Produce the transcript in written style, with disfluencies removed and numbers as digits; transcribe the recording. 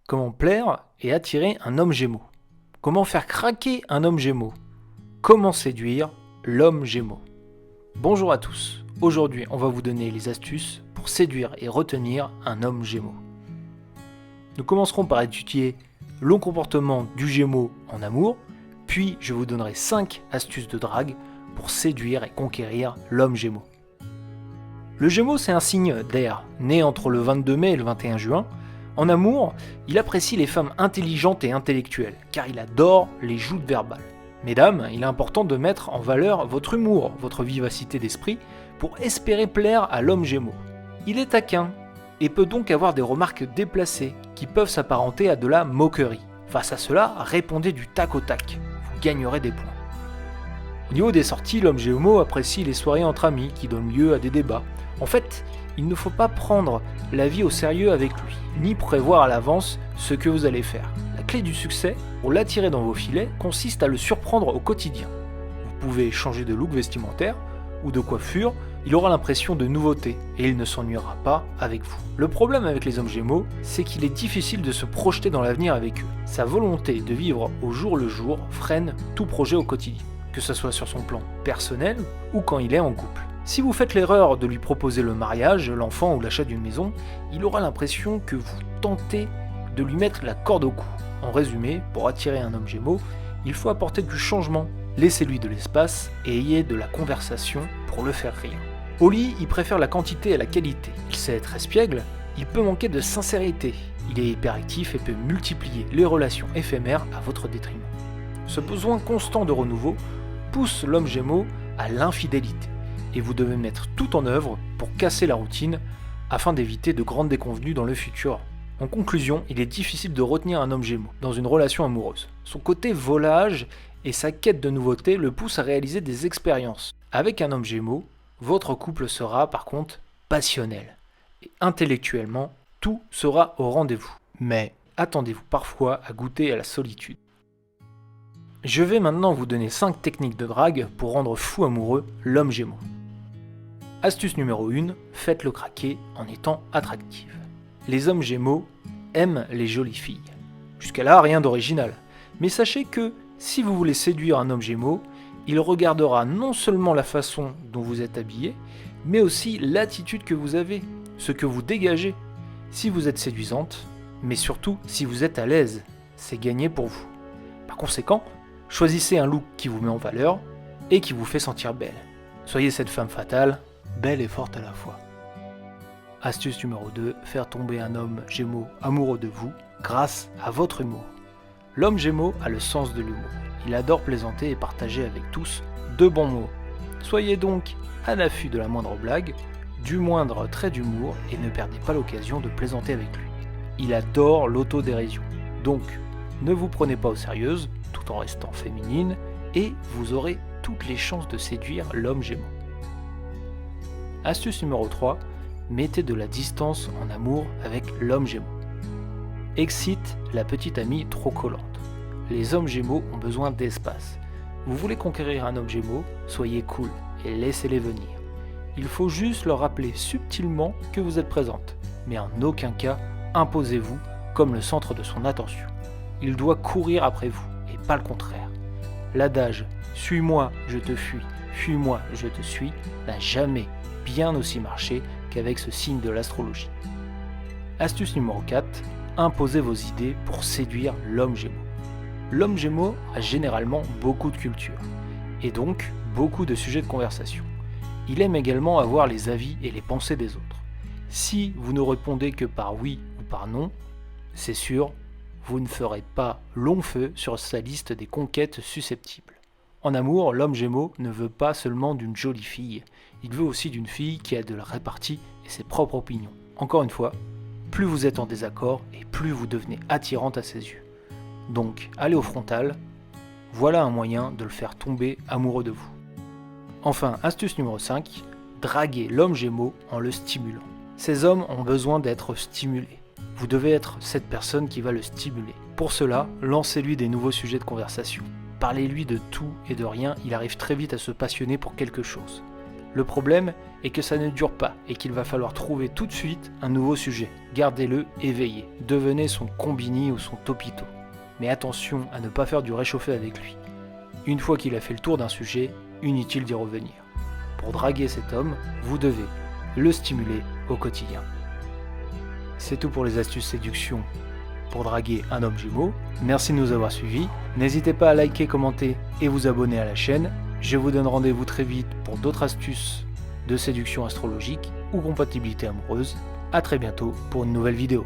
Comment plaire et attirer un homme Gémeaux? Comment faire craquer un homme Gémeaux? Comment séduire l'homme Gémeaux? Bonjour à tous, aujourd'hui on va vous donner les astuces pour séduire et retenir un homme Gémeaux. Nous commencerons par étudier le comportement du Gémeaux en amour, puis je vous donnerai 5 astuces de drague pour séduire et conquérir l'homme Gémeaux. Le Gémeaux, c'est un signe d'air, né entre le 22 mai et le 21 juin. En amour, il apprécie les femmes intelligentes et intellectuelles, car il adore les joutes verbales. Mesdames, il est important de mettre en valeur votre humour, votre vivacité d'esprit, pour espérer plaire à l'homme Gémeaux. Il est taquin, et peut donc avoir des remarques déplacées, qui peuvent s'apparenter à de la moquerie. Face à cela, répondez du tac au tac, vous gagnerez des points. Au niveau des sorties, l'homme Gémeaux apprécie les soirées entre amis, qui donnent lieu à des débats. En fait, il ne faut pas prendre la vie au sérieux avec lui, ni prévoir à l'avance ce que vous allez faire. La clé du succès, pour l'attirer dans vos filets, consiste à le surprendre au quotidien. Vous pouvez changer de look vestimentaire ou de coiffure, il aura l'impression de nouveauté et il ne s'ennuiera pas avec vous. Le problème avec les hommes Gémeaux, c'est qu'il est difficile de se projeter dans l'avenir avec eux. Sa volonté de vivre au jour le jour freine tout projet au quotidien, que ce soit sur son plan personnel ou quand il est en couple. Si vous faites l'erreur de lui proposer le mariage, l'enfant ou l'achat d'une maison, il aura l'impression que vous tentez de lui mettre la corde au cou. En résumé, pour attirer un homme Gémeaux, il faut apporter du changement, laissez-lui de l'espace et ayez de la conversation pour le faire rire. Au lit, il préfère la quantité à la qualité. Il sait être espiègle, il peut manquer de sincérité. Il est hyperactif et peut multiplier les relations éphémères à votre détriment. Ce besoin constant de renouveau pousse l'homme Gémeaux à l'infidélité. Et vous devez mettre tout en œuvre pour casser la routine afin d'éviter de grandes déconvenues dans le futur. En conclusion, il est difficile de retenir un homme Gémeaux dans une relation amoureuse. Son côté volage et sa quête de nouveauté le poussent à réaliser des expériences. Avec un homme Gémeaux, votre couple sera par contre passionnel. Et intellectuellement, tout sera au rendez-vous. Mais attendez-vous parfois à goûter à la solitude. Je vais maintenant vous donner 5 techniques de drague pour rendre fou amoureux l'homme Gémeaux. Astuce numéro 1, faites-le craquer en étant attractive. Les hommes Gémeaux aiment les jolies filles. Jusqu'à là, rien d'original. Mais sachez que si vous voulez séduire un homme Gémeaux, il regardera non seulement la façon dont vous êtes habillé, mais aussi l'attitude que vous avez, ce que vous dégagez. Si vous êtes séduisante, mais surtout si vous êtes à l'aise, c'est gagné pour vous. Par conséquent, choisissez un look qui vous met en valeur et qui vous fait sentir belle. Soyez cette femme fatale, belle et forte à la fois. Astuce numéro 2, faire tomber un homme Gémeaux amoureux de vous grâce à votre humour. L'homme Gémeaux a le sens de l'humour. Il adore plaisanter et partager avec tous de bons mots. Soyez donc à l'affût de la moindre blague, du moindre trait d'humour et ne perdez pas l'occasion de plaisanter avec lui. Il adore l'autodérision. Donc, ne vous prenez pas au sérieux tout en restant féminine et vous aurez toutes les chances de séduire l'homme Gémeaux. Astuce numéro 3, mettez de la distance en amour avec l'homme Gémeaux. Excite la petite amie trop collante. Les hommes Gémeaux ont besoin d'espace. Vous voulez conquérir un homme Gémeaux, soyez cool et laissez-les venir. Il faut juste leur rappeler subtilement que vous êtes présente, mais en aucun cas imposez-vous comme le centre de son attention. Il doit courir après vous et pas le contraire. L'adage « suis-moi, je te fuis, fuis-moi, je te suis » n'a jamais bien aussi marché qu'avec ce signe de l'astrologie. Astuce numéro 4, imposez vos idées pour séduire l'homme Gémeaux. L'homme Gémeaux a généralement beaucoup de culture, et donc beaucoup de sujets de conversation. Il aime également avoir les avis et les pensées des autres. Si vous ne répondez que par oui ou par non, c'est sûr, vous ne ferez pas long feu sur sa liste des conquêtes susceptibles. En amour, l'homme Gémeaux ne veut pas seulement d'une jolie fille, il veut aussi d'une fille qui a de la répartie et ses propres opinions. Encore une fois, plus vous êtes en désaccord et plus vous devenez attirante à ses yeux. Donc, allez au frontal, voilà un moyen de le faire tomber amoureux de vous. Enfin, astuce numéro 5, draguez l'homme Gémeaux en le stimulant. Ces hommes ont besoin d'être stimulés. Vous devez être cette personne qui va le stimuler. Pour cela, lancez-lui des nouveaux sujets de conversation. Parlez-lui de tout et de rien, il arrive très vite à se passionner pour quelque chose. Le problème est que ça ne dure pas et qu'il va falloir trouver tout de suite un nouveau sujet. Gardez-le éveillé, devenez son combini ou son topito. Mais attention à ne pas faire du réchauffé avec lui. Une fois qu'il a fait le tour d'un sujet, inutile d'y revenir. Pour draguer cet homme, vous devez le stimuler au quotidien. C'est tout pour les astuces séduction pour draguer un homme Gémeaux. Merci de nous avoir suivis. N'hésitez pas à liker, commenter et vous abonner à la chaîne. Je vous donne rendez-vous très vite pour d'autres astuces de séduction astrologique ou compatibilité amoureuse. A très bientôt pour une nouvelle vidéo.